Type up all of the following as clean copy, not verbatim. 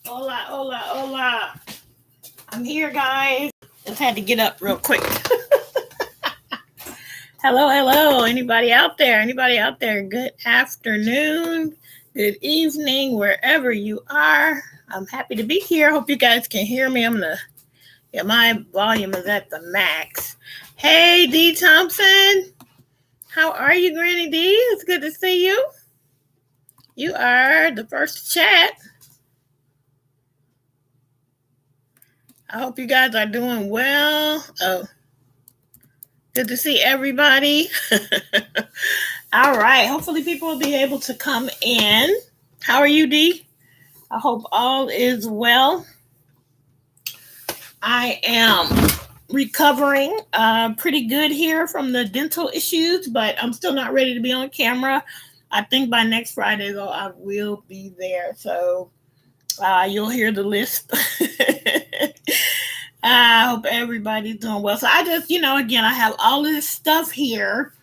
Hola, hola, hola. I'm here, guys. Just had to get up real quick. Hello, hello. Anybody out there? Anybody out there? Good afternoon, good evening, wherever you are. I'm happy to be here. Hope you guys can hear me. My volume is at the max. Hey, D Thompson. How are you, Granny D? It's good to see you. You are the first chat. I hope you guys are doing well. Oh, good to see everybody. All right. Hopefully people will be able to come in. How are you, D? I hope all is well. I am recovering pretty good here from the dental issues, but I'm still not ready to be on camera. I think by next Friday, though, I will be there. So you'll hear the list. I hope everybody's doing well. So I just, again, I have all of this stuff here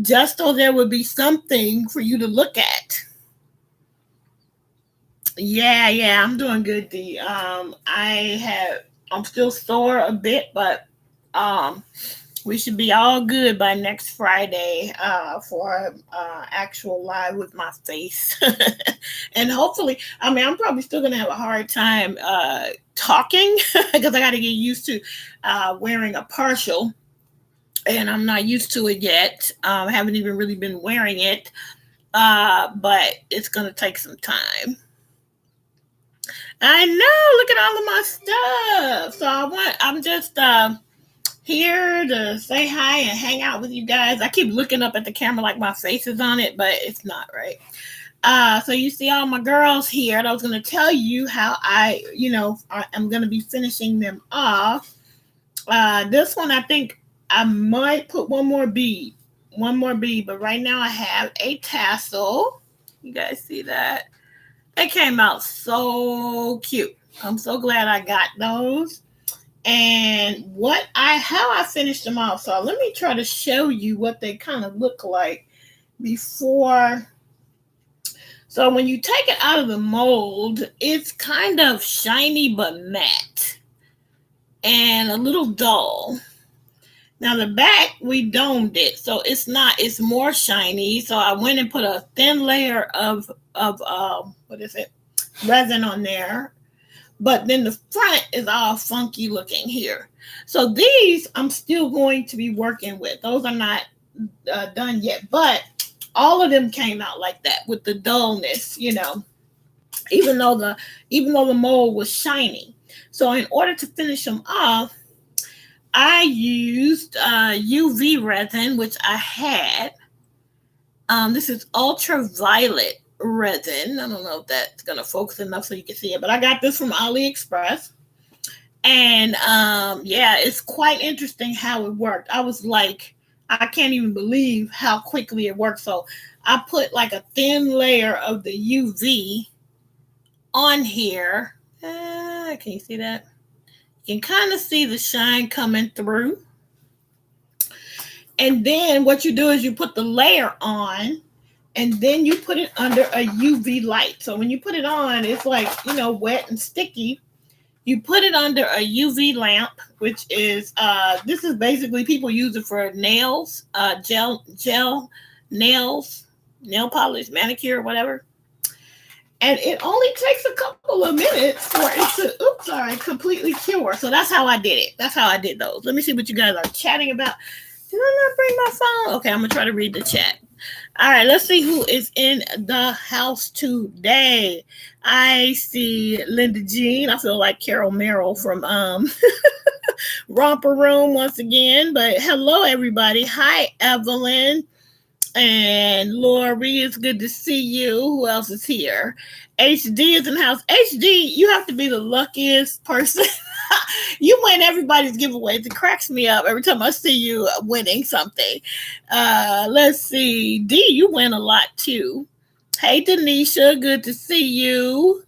just so there would be something for you to look at. Yeah, I'm doing good, D. I'm still sore a bit, but we should be all good by next Friday for actual live with my face. And hopefully, I'm probably still going to have a hard time talking because I got to get used to wearing a partial. And I'm not used to it yet. I haven't even really been wearing it. But it's going to take some time. I know. Look at all of my stuff. So I'm just here to say hi and hang out with you guys. I keep looking up at the camera like my face is on it, but it's not, right? So you see all my girls here, and I was going to tell you how I'm going to be finishing them off. This one, I think I might put one more bead, but right now I have a tassel. You guys see that? They came out so cute. I'm so glad I got those. And how I finished them off. So let me try to show you what they kind of look like before. So when you take it out of the mold, it's kind of shiny but matte and a little dull. Now the back, we domed it, so it's more shiny. So I went and put a thin layer of resin on there. But then the front is all funky looking here. So these I'm still going to be working with. Those are not done yet, but all of them came out like that with the dullness, even though the mold was shiny. So in order to finish them off, I used UV resin, which I had. This is ultraviolet resin. I don't know if that's going to focus enough so you can see it, but I got this from AliExpress. And it's quite interesting how it worked. I was like, I can't even believe how quickly it worked. So I put like a thin layer of the UV on here. Can you see that? You can kind of see the shine coming through. And then what you do is you put the layer on, and then you put it under a UV light. So when you put it on, it's like, wet and sticky. You put it under a UV lamp, which is, this is basically, people use it for nails, gel nails, nail polish, manicure, whatever. And it only takes a couple of minutes for it to, completely cure. So that's how I did it. That's how I did those. Let me see what you guys are chatting about. Did I not bring my phone? Okay, I'm going to try to read the chat. All right, let's see who is in the house today. I see Linda Jean. I feel like Carol Merrill from Romper Room once again. But hello, everybody. Hi, Evelyn. And Lori, it's good to see you. Who else is here? HD is in the house. HD, you have to be the luckiest person. You win everybody's giveaways. It cracks me up every time I see you winning something. Let's see. D, you win a lot too. Hey, Denisha, good to see you.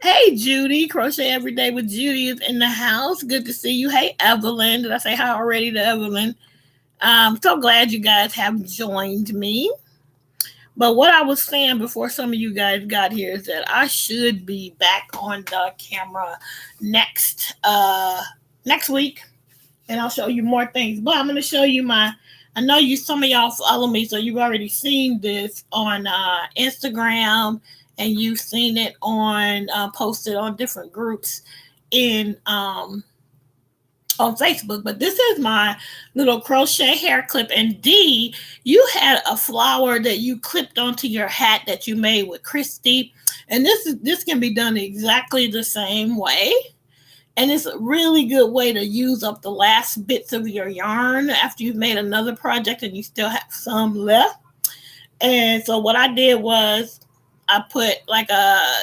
Hey, Judy, Crochet Every Day with Judy is in the house. Good to see you. Hey, Evelyn. Did I say hi already to Evelyn? I'm so glad you guys have joined me. But what I was saying before some of you guys got here is that I should be back on the camera next next week, and I'll show you more things. But I'm going to show you my. I know you some of y'all follow me, so you've already seen this on Instagram, and you've seen it on posted on different groups in on Facebook. But this is my little crochet hair clip. And D, you had a flower that you clipped onto your hat that you made with Christy, and this can be done exactly the same way. And it's a really good way to use up the last bits of your yarn after you've made another project and you still have some left. And so what I did was I put like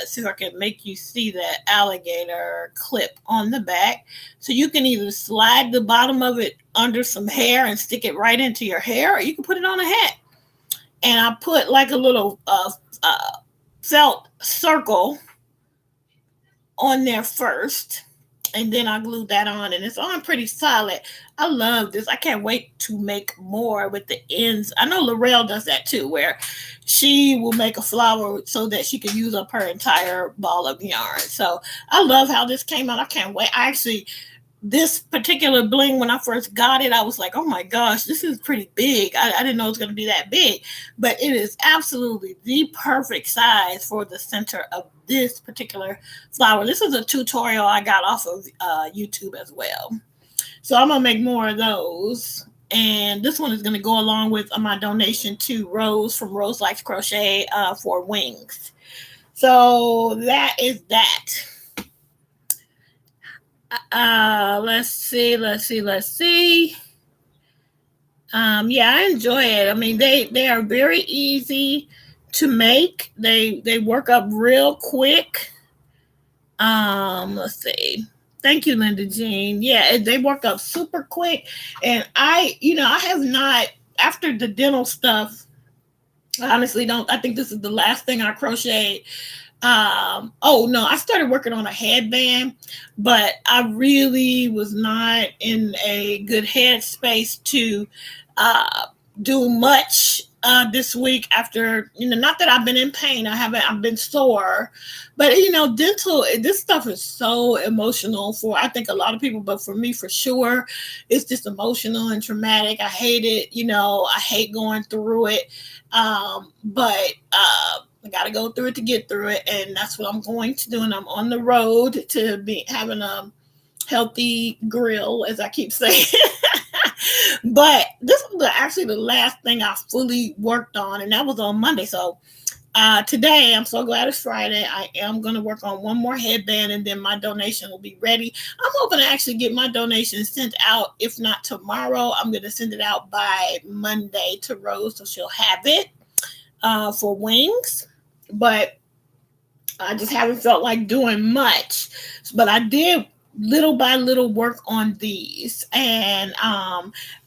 see if I can make you see that alligator clip on the back. So you can either slide the bottom of it under some hair and stick it right into your hair, or you can put it on a hat. And I put like a little felt circle on there first, and then I glued that on, and it's on pretty solid. I love this. I can't wait to make more with the ends. I know Laurel does that too, where she will make a flower so that she can use up her entire ball of yarn. So I love how this came out. I can't wait. I actually, this particular bling, when I first got it, I was like, oh my gosh, this is pretty big. I didn't know it was going to be that big, but it is absolutely the perfect size for the center of this particular flower. This is a tutorial I got off of YouTube as well. So I'm going to make more of those. And this one is going to go along with my donation to Rose from Rose Likes Crochet for wings. So that is that. Let's see. Yeah, I enjoy it. I mean, they are very easy to make. They work up real quick. Let's see. Thank you, Linda Jean. Yeah, they work up super quick. And I have not, after the dental stuff, I honestly don't. I think this is the last thing I crocheted. Oh no, I started working on a headband, but I really was not in a good headspace to do much this week after, not that I've been in pain. I've been sore, but dental, this stuff is so emotional for, I think, a lot of people, but for me, for sure, it's just emotional and traumatic. I hate it. I hate going through it. But I got to go through it to get through it. And that's what I'm going to do. And I'm on the road to be having a healthy grill, as I keep saying. But this was actually the last thing I fully worked on, and that was on Monday. So today, I'm so glad it's Friday. I am going to work on one more headband, and then my donation will be ready. I'm hoping to actually get my donation sent out. If not tomorrow, I'm going to send it out by Monday to Rose, so she'll have it for wings. But I just haven't felt like doing much. But I did little by little work on these, and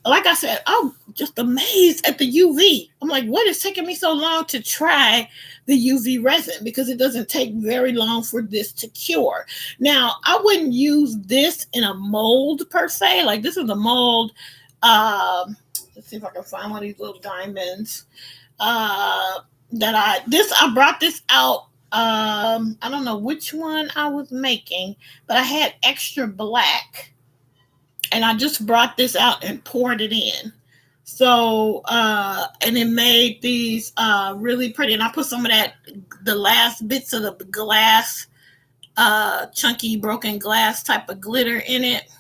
like I said, I'm just amazed at the UV. I'm like, what is taking me so long to try the UV resin, because it doesn't take very long for this to cure. Now, I wouldn't use this in a mold per se. Like, this is a mold. Let's see if I can find one of these little diamonds I brought this out. I don't know which one I was making, but I had extra black, and I just brought this out and poured it in. So, and it made these really pretty. And I put some of that, the last bits of the glass, chunky broken glass type of glitter in it.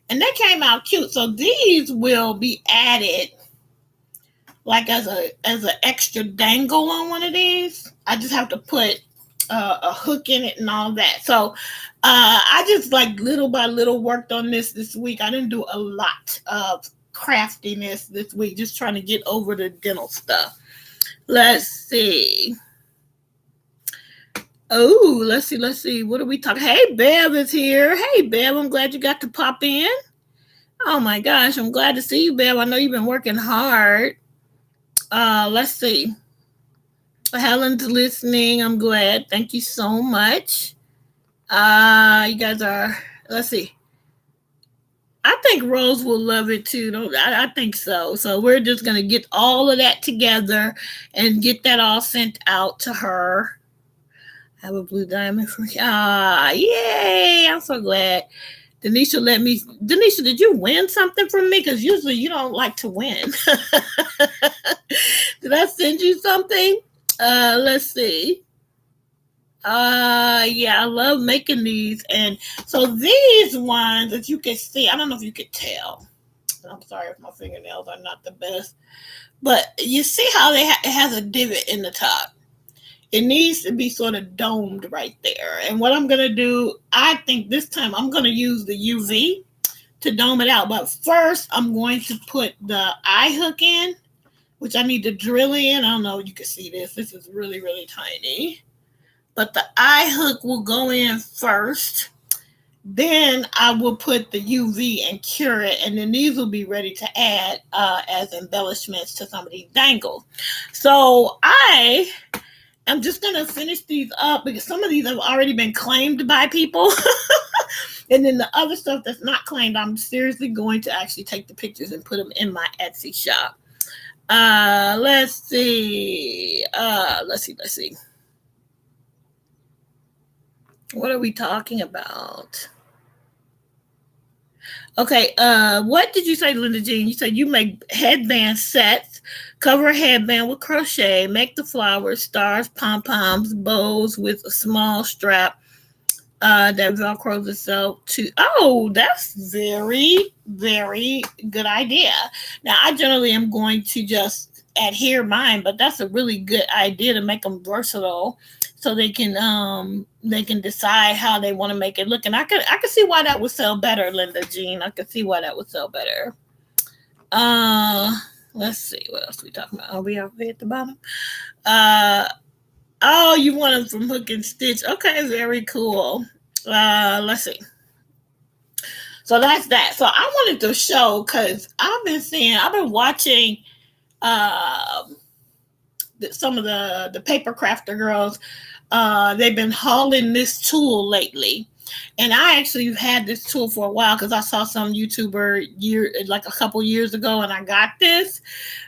And they came out cute. So these will be added like as an extra dangle on one of these. I just have to put a hook in it and all that. So I just like little by little worked on this week. I didn't do a lot of craftiness this week, just trying to get over the dental stuff. Let's see. Oh, let's see. What are we talking? Hey, Bev is here. Hey, Bev, I'm glad you got to pop in. Oh my gosh, I'm glad to see you, Bev. I know you've been working hard. Let's see. Helen's listening. I'm glad. Thank you so much. You guys are, let's see. I think Rose will love it too. I think so. So we're just gonna get all of that together and get that all sent out to her. I have a blue diamond for yay! I'm so glad. Denisha let me. Denisha, did you win something from me? Because usually you don't like to win. Did I send you something? Let's see. Yeah, I love making these. And so these ones, as you can see, I don't know if you could tell. I'm sorry if my fingernails are not the best. But you see how it has a divot in the top. It needs to be sort of domed right there. And what I'm going to do, I think this time I'm going to use the UV to dome it out. But first, I'm going to put the eye hook in, which I need to drill in. I don't know if you can see this. This is really, really tiny. But the eye hook will go in first. Then I will put the UV and cure it, and then these will be ready to add as embellishments to some of these dangles. So I'm just going to finish these up because some of these have already been claimed by people. And then the other stuff that's not claimed, I'm seriously going to actually take the pictures and put them in my Etsy shop. Let's see. Let's see. What are we talking about? Okay, what did you say, Linda Jean? You said you make headband sets, cover a headband with crochet, make the flowers, stars, pom-poms, bows with a small strap that velcros itself to. Oh, that's very, very good idea. Now, I generally am going to just adhere mine, but that's a really good idea to make them versatile, so they can decide how they want to make it look. And I could see why that would sell better, Linda Jean. I could see why that would sell better. Let's see what else we talking about. Are we over here at the bottom? Oh, you want them from hook and stitch? Okay, very cool. Let's see. So that's that. So I wanted to show because I've been watching some of the paper crafter girls. They've been hauling this tool lately, and I actually have had this tool for a while because I saw some YouTuber like a couple years ago, and I got this.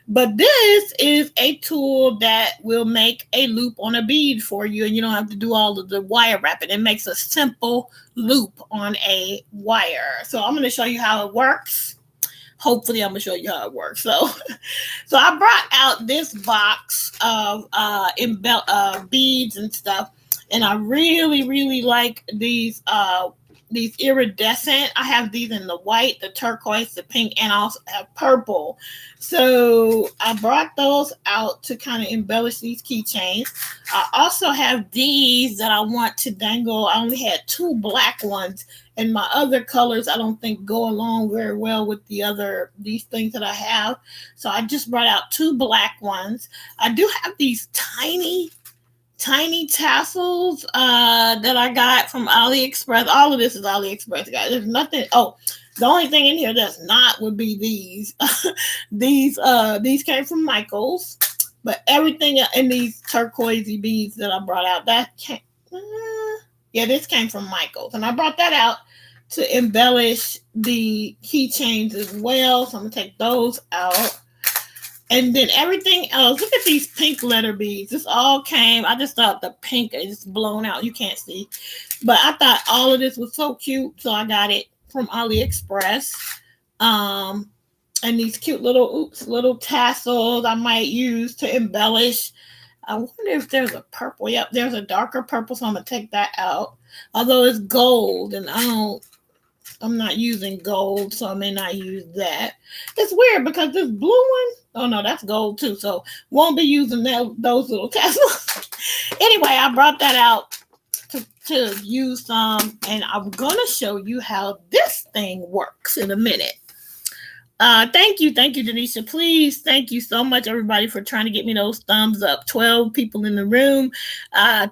But this is a tool that will make a loop on a bead for you, and you don't have to do all of the wire wrapping. It makes a simple loop on a wire. So I'm going to show you how it works. Hopefully I'm going to show you how it works. So I brought out this box of beads and stuff. And I really, really like these iridescent. I have these in the white, the turquoise, the pink, and I also have purple. So I brought those out to kind of embellish these keychains. I also have these that I want to dangle. I only had 2 black ones, and my other colors I don't think go along very well with these things that I have. So I just brought out 2 black ones. I do have these tiny tassels that I got from AliExpress. All of this is AliExpress, guys. There's nothing. Oh, the only thing in here that's not would be these. These came from Michaels, but everything in these turquoisey beads that I brought out, this came from Michaels, and I brought that out to embellish the keychains as well. So I'm gonna take those out. And then everything else, look at these pink letter beads. This all came, I just thought the pink is blown out. You can't see. But I thought all of this was so cute. So I got it from AliExpress. And these cute little tassels I might use to embellish. I wonder if there's a purple. Yep, there's a darker purple. So I'm going to take that out. Although it's gold and I'm not using gold, so I may not use that. It's weird because this blue one, oh no, that's gold too, so won't be using those little tassels. Anyway, I brought that out to use some, and I'm going to show you how this thing works in a minute. Thank you, Denisha. Please, thank you so much, everybody, for trying to get me those thumbs up. 12 people in the room.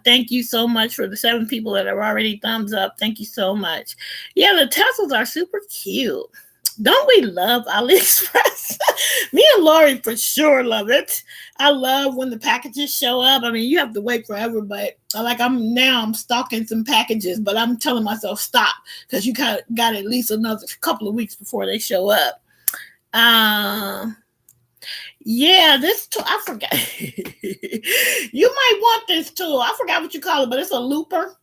Thank you so much for the 7 people that are already thumbs up. Thank you so much. Yeah, the tassels are super cute. Don't we love AliExpress? Me and Lori for sure love it. I love when the packages show up. I mean, you have to wait forever, but like I'm stalking some packages, but I'm telling myself stop because you got at least another couple of weeks before they show up. Yeah, this tool, I forgot. You might want this tool. I forgot what you call it, but it's a looper.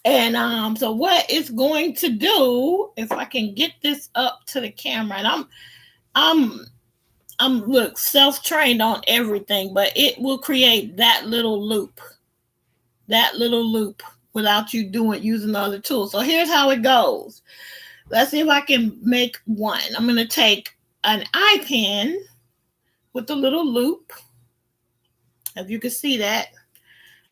And so what it's going to do, if I can get this up to the camera, and I'm look self-trained on everything, but it will create that little loop without you using the other tools. So here's how it goes. Let's see if I can make one. I'm going to take an eye pin with a little loop. If you can see that.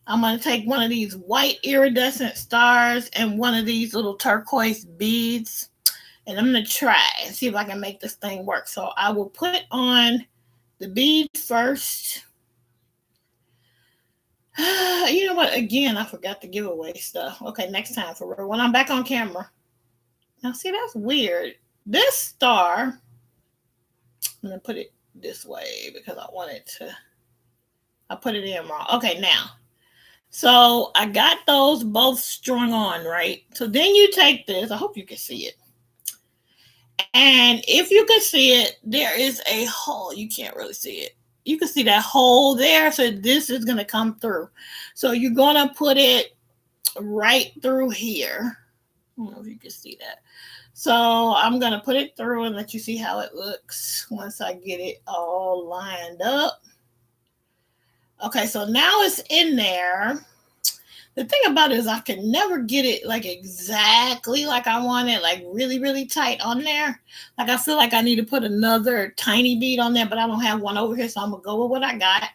I'm going to take one of these white iridescent stars and one of these little turquoise beads. And I'm going to try and see if I can make this thing work. So I will put on the beads first. You know what? Again, I forgot to give away stuff. Okay, next time for real. When I'm back on camera. Now, see, that's weird. This star, I'm going to put it this way because I want it to, I put it in wrong. Okay, now. So I got those both strung on, right? So then you take this. I hope you can see it. And if you can see it, there is a hole. You can't really see it. You can see that hole there. So this is going to come through. So you're going to put it right through here. I don't know if you can see that. So I'm going to put it through and let you see how it looks once I get it all lined up. Okay, so now it's in there. The thing about it is I can never get it like exactly like I want it, like really, really tight on there. Like I feel like I need to put another tiny bead on there, but I don't have one over here, so I'm going to go with what I got.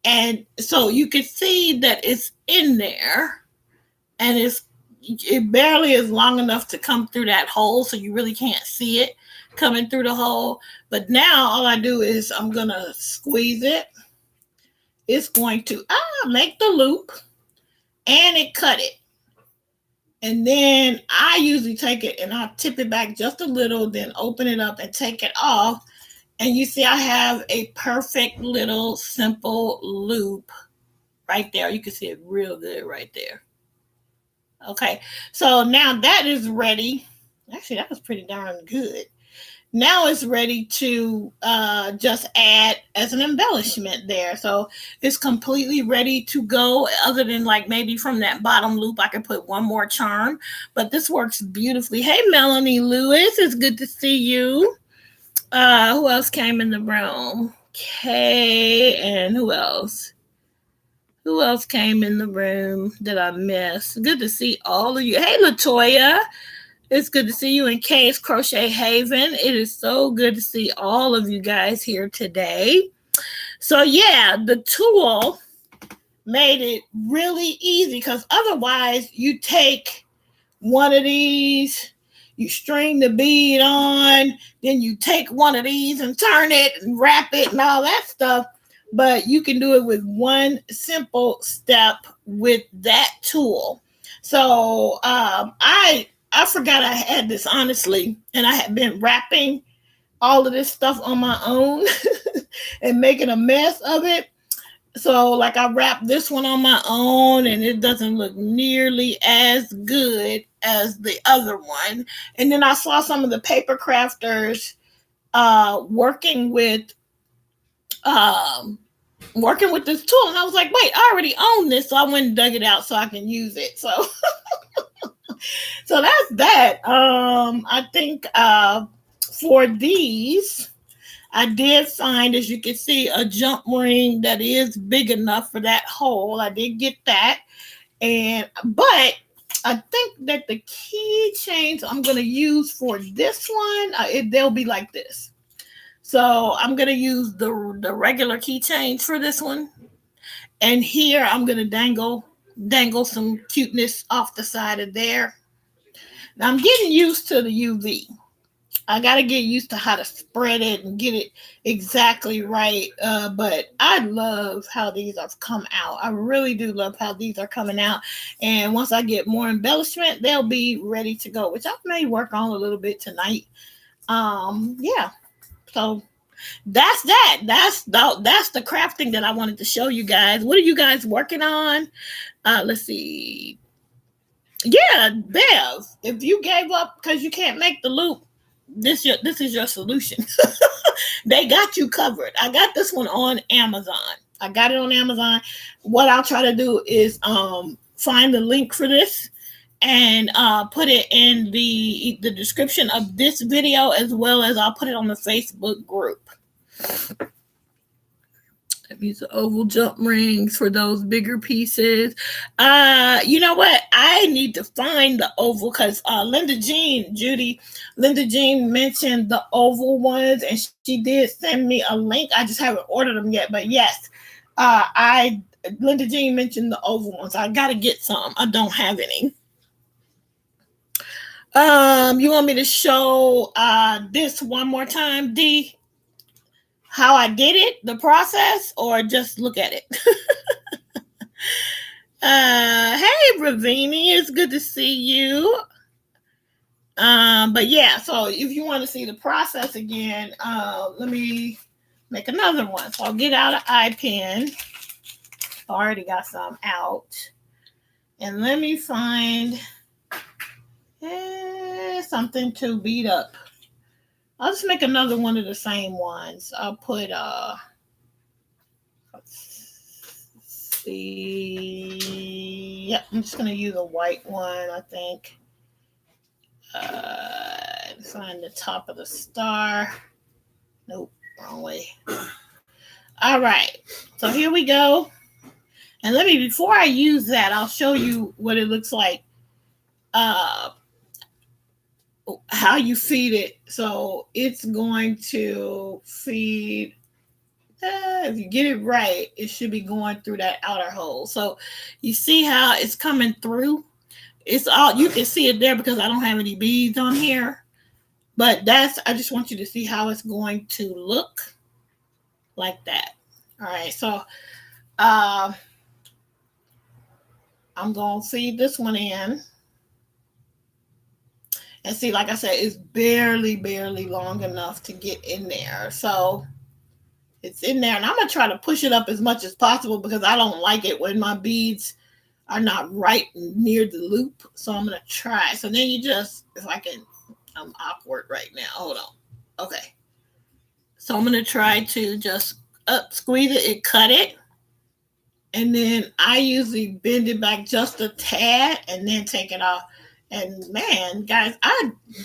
And so you can see that it's in there, and it barely is long enough to come through that hole, so you really can't see it coming through the hole. But now all I do is I'm going to squeeze it. It's going to make the loop, and it cut it. And then I usually take it and I'll tip it back just a little, then open it up and take it off. And you see I have a perfect little simple loop right there. You can see it real good right there. Okay, so now that is ready. Actually, that was pretty darn good. Now it's ready to just add as an embellishment there. So it's completely ready to go, other than like maybe from that bottom loop, I could put one more charm. But this works beautifully. Hey, Melanie Lewis, it's good to see you. Who else came in the room? Kay, and who else? Who else came in the room that I missed? Good to see all of you. Hey, LaToya. It's good to see you in Kay's Crochet Haven. It is so good to see all of you guys here today. So yeah, the tool made it really easy, because otherwise you take one of these, you string the bead on, then you take one of these and turn it and wrap it and all that stuff. But you can do it with one simple step with that tool. So I forgot I had this, honestly, and I had been wrapping all of this stuff on my own and making a mess of it. So like I wrapped this one on my own, and it doesn't look nearly as good as the other one. And then I saw some of the paper crafters working with this tool, and I was like, wait, I already own this. So I went and dug it out so I can use it. So so that's that. I think for these, I did find, as you can see, a jump ring that is big enough for that hole. I did get that. But I think that the keychains I'm going to use for this one, they'll be like this. So I'm going to use the regular keychains for this one. And here I'm going to dangle some cuteness off the side of there. Now I'm getting used to the UV. I got to get used to how to spread it and get it exactly right. But I love how these have come out. I really do love how these are coming out. And once I get more embellishment, they'll be ready to go, which I may work on a little bit tonight. Yeah. So that's that. That's the crafting that I wanted to show you guys. What are you guys working on? Let's see. Yeah, Bev, if you gave up because you can't make the loop, this is your solution. They got you covered. I got this one on Amazon. I got it on Amazon. What I'll try to do is find the link for this and put it in the description of this video, as well as I'll put it on the Facebook group. Use the oval jump rings for those bigger pieces. You know what? I need to find the oval because Linda Jean mentioned the oval ones, and she did send me a link. I just haven't ordered them yet, but yes, Linda Jean mentioned the oval ones. I gotta get some. I don't have any. You want me to show this one more time, D? How I did it, the process, or just look at it? Hey, Ravini, it's good to see you. But yeah, so if you want to see the process again, let me make another one. So I'll get out an eye pen. I already got some out. And let me find something to beat up. I'll just make another one of the same ones. I'll put, let's see. Yep, I'm just going to use a white one, I think. Find the top of the star. Nope, wrong way. All right, so here we go. And before I use that, I'll show you what it looks like. How you feed it. So it's going to feed, if you get it right, it should be going through that outer hole. So you see how it's coming through? It's all, you can see it there because I don't have any beads on here. But I just want you to see how it's going to look like that. All right, so I'm going to feed this one in. And see, like I said, it's barely long enough to get in there. So it's in there. And I'm going to try to push it up as much as possible because I don't like it when my beads are not right near the loop. So I'm going to try. So then you just, I'm awkward right now. Hold on. Okay. So I'm going to try to just squeeze it and cut it. And then I usually bend it back just a tad and then take it off. And man, guys,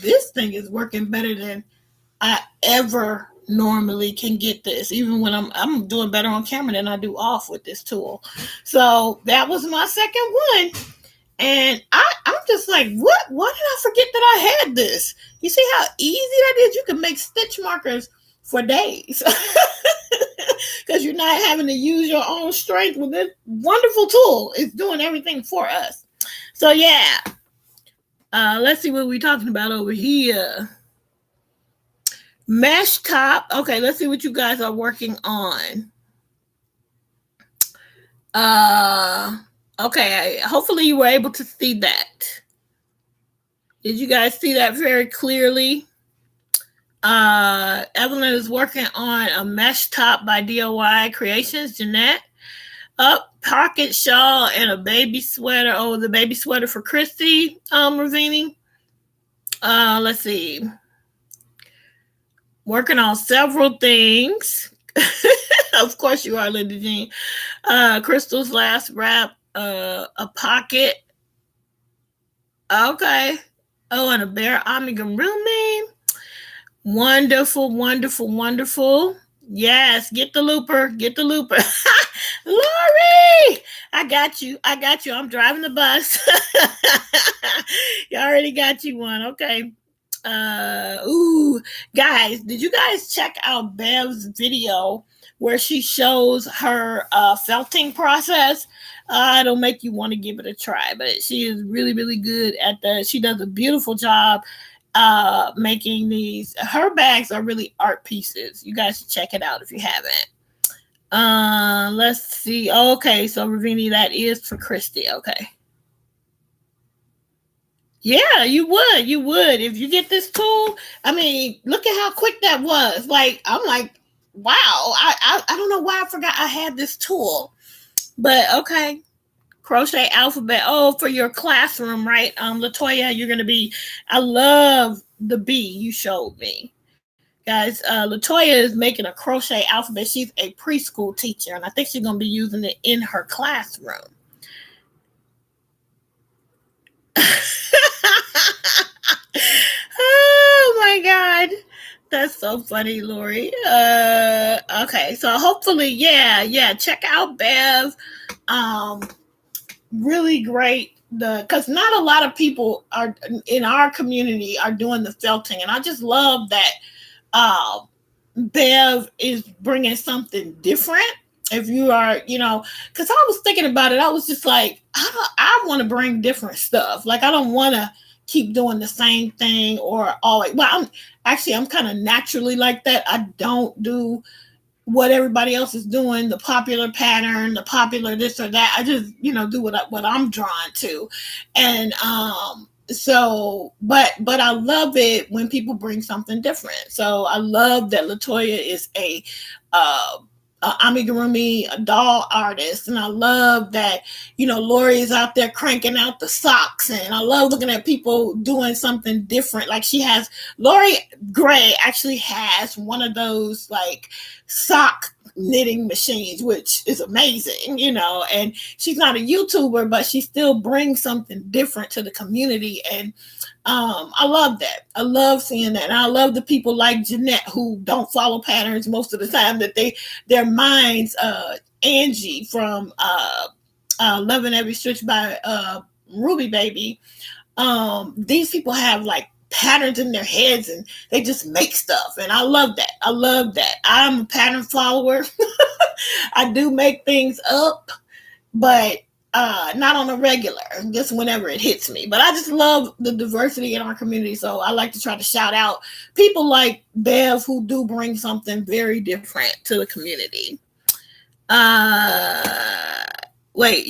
this thing is working better than I ever normally can get this. Even when I'm doing better on camera than I do off with this tool. So that was my second one. And I'm just like, what? Why did I forget that I had this? You see how easy that is? You can make stitch markers for days. Because you're not having to use your own strength with this wonderful tool. It's doing everything for us. So yeah. Let's see what we're talking about over here. Mesh top. Okay, let's see what you guys are working on. Okay, hopefully you were able to see that. Did you guys see that very clearly? Evelyn is working on a mesh top by DIY Creations. Jeanette. Pocket shawl and a baby sweater. Oh, the baby sweater for Christy, Ravini. Let's see. Working on several things. Of course you are, Linda Jean. Crystal's last wrap. A pocket. Okay. Oh, and a bare amigurumi. Wonderful, wonderful, wonderful. Yes, get the looper. Get the looper. Lori, I got you. I'm driving the bus. You already got you one. Okay. Guys, did you guys check out Bev's video where she shows her felting process? It'll make you want to give it a try, but she is really, really good at that. She does a beautiful job making these. Her bags are really art pieces. You guys should check it out if you haven't. Let's see. Okay, so Ravini, that is for Christy. Okay. Yeah, you would. You would. If you get this tool, I mean, look at how quick that was. Like, I'm like, wow. I don't know why I forgot I had this tool. But okay. Crochet alphabet. Oh, for your classroom, right? Latoya, you're gonna be, I love the bee you showed me. Guys, Latoya is making a crochet alphabet. She's a preschool teacher, and I think she's gonna be using it in her classroom. Oh my god. That's so funny, Lori. Okay, so hopefully, yeah, check out Bev. Really great. Because not a lot of people are in our community are doing the felting, and I just love that uh, Bev is bringing something different. If you are, because I was thinking about it, I was just like, I want to bring different stuff. Like, I don't want to keep doing the same thing or always. Well, I'm kind of naturally like that. I don't do what everybody else is doing, the popular pattern, the popular this or that. I just, do what I'm drawn to. And but I love it when people bring something different. So I love that Latoya is a amigurumi, a doll artist, and I love that Lori is out there cranking out the socks, and I love looking at people doing something different. Like Lori Gray actually has one of those like sock knitting machines, which is amazing, and she's not a YouTuber, but she still brings something different to the community. And I love that. I love seeing that. And I love the people like Jeanette who don't follow patterns most of the time, that their minds, Angie from Loving Every Stitch by Ruby Baby. These people have like patterns in their heads and they just make stuff. And I love that. I'm a pattern follower. I do make things up, but not on a regular, just whenever it hits me. But I just love the diversity in our community. So I like to try to shout out people like Bev who do bring something very different to the community. Wait,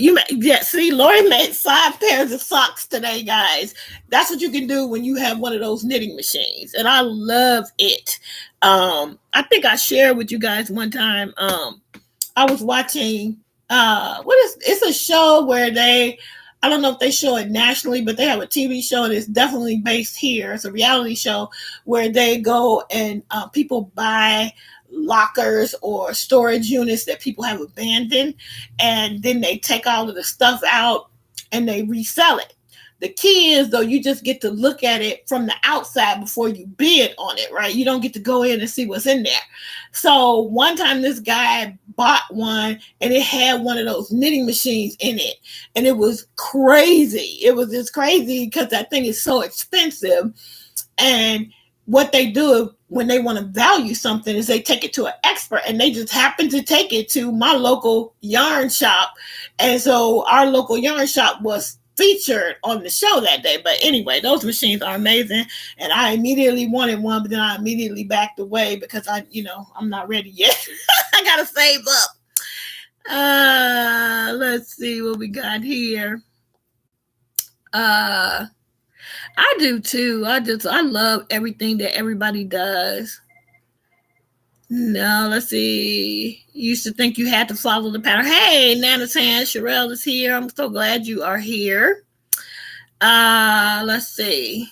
see, Lori made 5 pairs of socks today, guys. That's what you can do when you have one of those knitting machines. And I love it. I think I shared with you guys one time, I was watching, it's a show where I don't know if they show it nationally, but they have a TV show that's definitely based here. It's a reality show where they go and people buy lockers or storage units that people have abandoned, and then they take all of the stuff out and they resell it. The key is, though, you just get to look at it from the outside before you bid on it, right? You don't get to go in and see what's in there. So one time this guy bought one and it had one of those knitting machines in it. And it was crazy. It was just crazy because that thing is so expensive. And what they do when they want to value something is they take it to an expert, and they just happen to take it to my local yarn shop. And so our local yarn shop was featured on the show that day. But anyway, those machines are amazing, and I immediately wanted one, but then I immediately backed away because I'm not ready yet. I gotta save up. Let's see what we got here. I do too. I love everything that everybody does. No, let's see. You used to think you had to follow the pattern. Hey, Nana's hand, Sherelle is here. I'm so glad you are here. Let's see.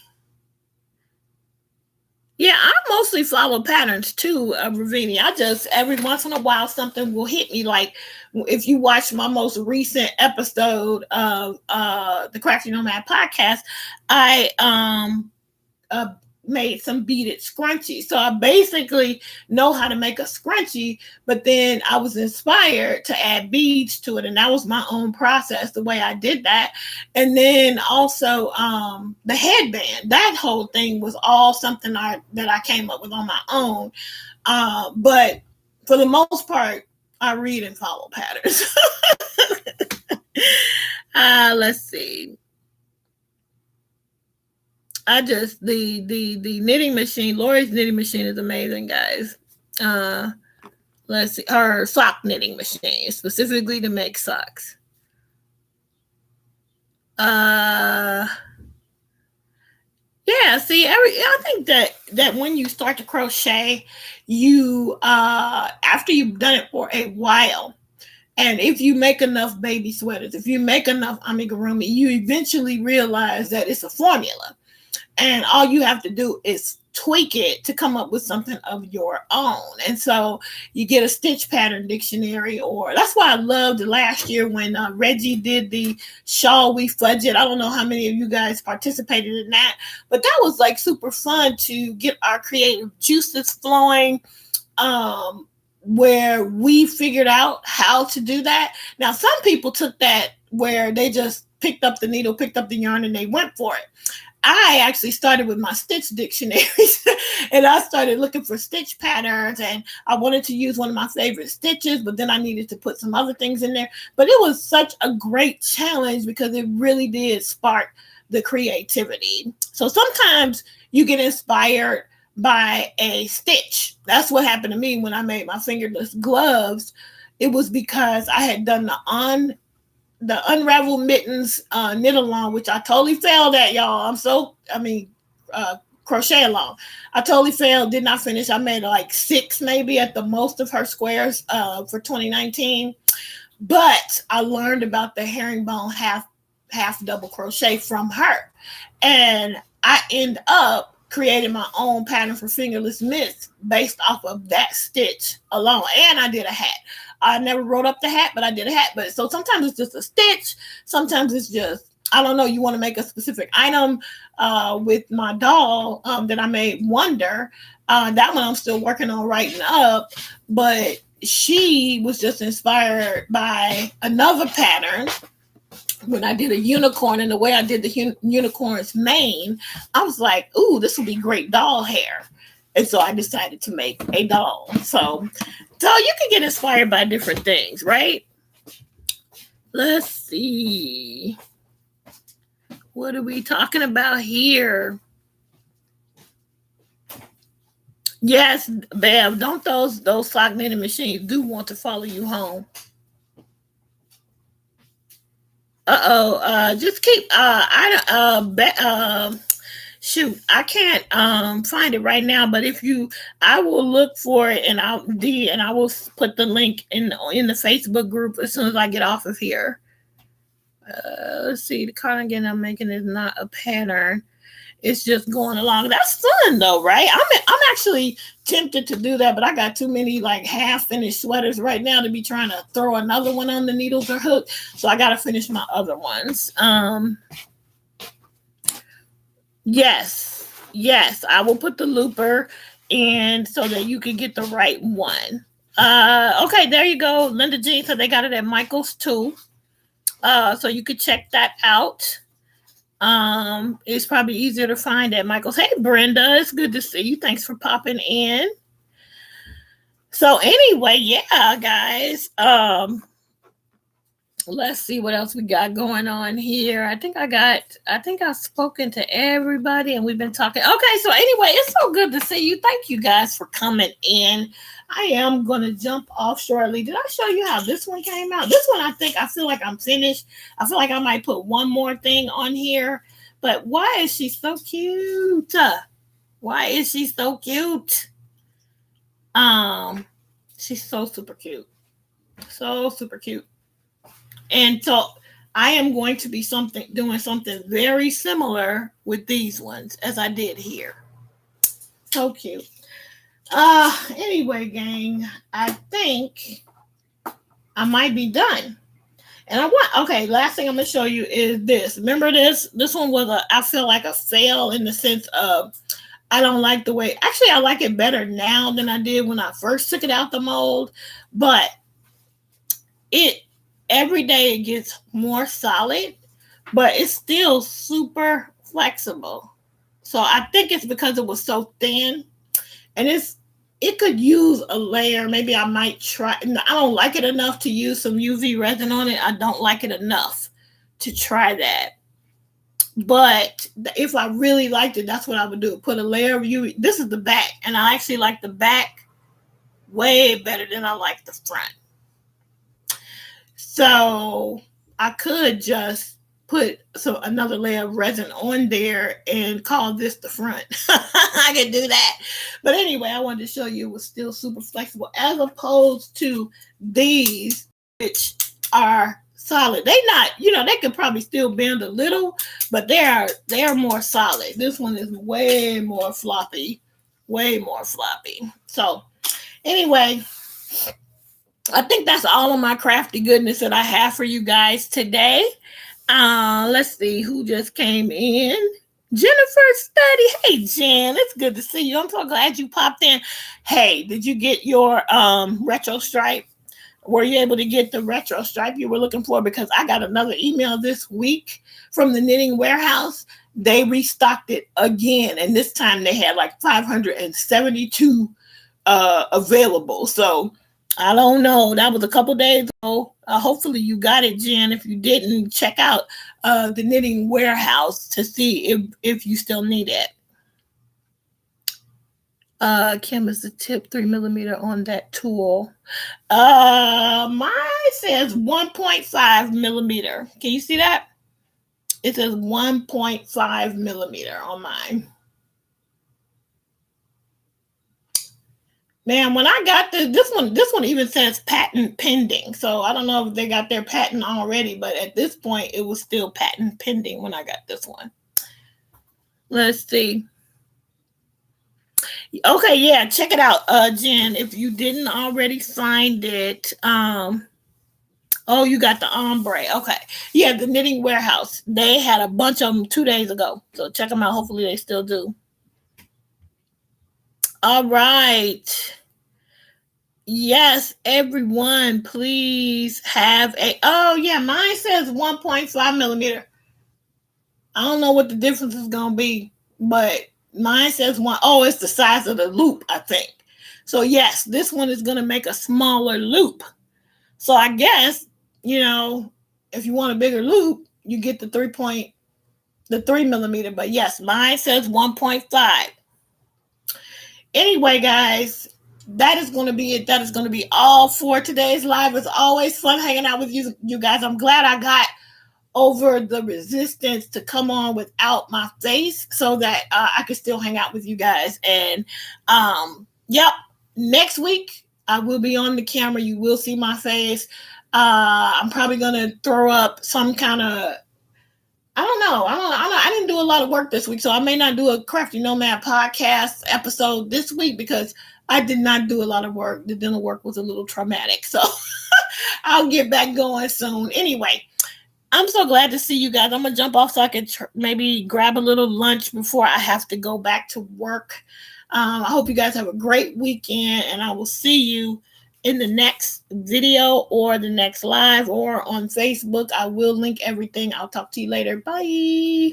Yeah, I mostly follow patterns too, Ravini. I just, every once in a while, something will hit me. Like if you watch my most recent episode of the Crafty Nomad podcast, I made some beaded scrunchies. So I basically know how to make a scrunchie, but then I was inspired to add beads to it. And that was my own process, the way I did that. And then also the headband, that whole thing was all something that I came up with on my own. But for the most part, I read and follow patterns. Let's see. I just the knitting machine, Lori's knitting machine is amazing, guys. Uh, let's see, her sock knitting machine specifically to make socks. Uh, yeah. See, I think that when you start to crochet, you after you've done it for a while, and if you make enough baby sweaters, if you make enough amigurumi, you eventually realize that it's a formula. And all you have to do is tweak it to come up with something of your own. And so you get a stitch pattern dictionary, or that's why I loved last year when Reggie did the shawl we fudge it. I don't know how many of you guys participated in that, but that was like super fun to get our creative juices flowing. Where we figured out how to do that. Now, some people took that where they just picked up the needle, picked up the yarn, and they went for it. I actually started with my stitch dictionaries and I started looking for stitch patterns, and I wanted to use one of my favorite stitches, but then I needed to put some other things in there. But it was such a great challenge because it really did spark the creativity. So sometimes you get inspired by a stitch. That's what happened to me when I made my fingerless gloves. It was because I had done the unravel mittens knit along, which I totally failed at, y'all. Crochet along. I totally failed, did not finish. I made like 6 maybe at the most of her squares for 2019. But I learned about the herringbone half double crochet from her. And I end up creating my own pattern for fingerless mitts based off of that stitch alone. And I did a hat. I never wrote up the hat, but I did a hat. But so sometimes it's just a stitch. Sometimes it's just, I don't know, you want to make a specific item. With my doll that I made, Wonder. That one I'm still working on writing up. But she was just inspired by another pattern when I did a unicorn, and the way I did the unicorn's mane, I was like, ooh, this would be great doll hair. And so I decided to make a doll. So you can get inspired by different things, right? Let's see. What are we talking about here? Yes, Bev, don't those sock knitting machines do want to follow you home. Just keep shoot, I can't find it right now, but if you, I will look for it, and I will put the link in the Facebook group as soon as I get off of here. Let's see, the cardigan I'm making is not a pattern. It's just going along. That's fun though, right? I'm actually tempted to do that, but I got too many like half finished sweaters right now to be trying to throw another one on the needles or hook. So I got to finish my other ones. Yes, I will put the looper in so that you can get the right one. Okay, there you go, Linda Jean. So they got it at Michael's too. So you could check that out. It's probably easier to find at Michael's. Hey, Brenda, it's good to see you. Thanks for popping in. So anyway, yeah, guys. Let's see what else we got going on here. I think I've spoken to everybody and we've been talking. Okay, so anyway, it's so good to see you. Thank you guys for coming in. I am going to jump off shortly. Did I show you how this one came out? This one, I feel like I'm finished. I feel like I might put one more thing on here. But why is she so cute? Why is she so cute? She's so super cute. So super cute. And so I am going to be doing something very similar with these ones as I did here. So cute. Anyway, gang, I think I might be done. And last thing I'm going to show you is this. Remember this? This one was I feel like a fail in the sense of I don't like the way, actually I like it better now than I did when I first took it out the mold, but every day it gets more solid, but it's still super flexible. So I think it's because it was so thin, and it could use a layer. Maybe I might try. I don't like it enough to use some UV resin on it. I don't like it enough to try that. But if I really liked it, that's what I would do. Put a layer of UV. This is the back, and I actually like the back way better than I like the front. So I could just put another layer of resin on there and call this the front. I could do that. But anyway, I wanted to show you it was still super flexible as opposed to these, which are solid. They not, they could probably still bend a little, but they are more solid. This one is way more floppy. So anyway, I think that's all of my crafty goodness that I have for you guys today. Let's see who just came in. Jennifer Study. Hey, Jen, it's good to see you. I'm so glad you popped in. Hey, did you get your retro stripe? Were you able to get the retro stripe you were looking for? Because I got another email this week from the Knitting Warehouse. They restocked it again, and this time they had like 572 available. So I don't know. That was a couple days ago. Hopefully you got it, Jen. If you didn't, check out the Knitting Warehouse to see if you still need it. Kim, is the tip 3mm on that tool? Mine says 1.5mm. Can you see that? It says 1.5mm on mine. Man, when I got this one even says patent pending. So I don't know if they got their patent already, but at this point, it was still patent pending when I got this one. Let's see. Okay, yeah, check it out, Jen. If you didn't already find it, oh, you got the ombre. Okay, yeah, the Knitting Warehouse. They had a bunch of them 2 days ago, so check them out. Hopefully, they still do. All right. Yes, everyone, please have oh yeah, mine says 1.5mm. I don't know what the difference is going to be, but mine says one. Oh, it's the size of the loop, I think. So yes, this one is going to make a smaller loop. So I guess, if you want a bigger loop, you get the 3mm. But yes, mine says 1.5. Anyway, guys, that is going to be it. That is going to be all for today's live. It's always fun hanging out with you guys. I'm glad I got over the resistance to come on without my face so that I could still hang out with you guys. And yep, next week I will be on the camera. You will see my face. I'm probably going to throw up some kind of, I don't know. I didn't do a lot of work this week, so I may not do a Crafty Nomad podcast episode this week because I did not do a lot of work. The dental work was a little traumatic, so I'll get back going soon. Anyway, I'm so glad to see you guys. I'm going to jump off so I can maybe grab a little lunch before I have to go back to work. I hope you guys have a great weekend, and I will see you in the next video or the next live or on Facebook. I will link everything. I'll talk to you later. Bye.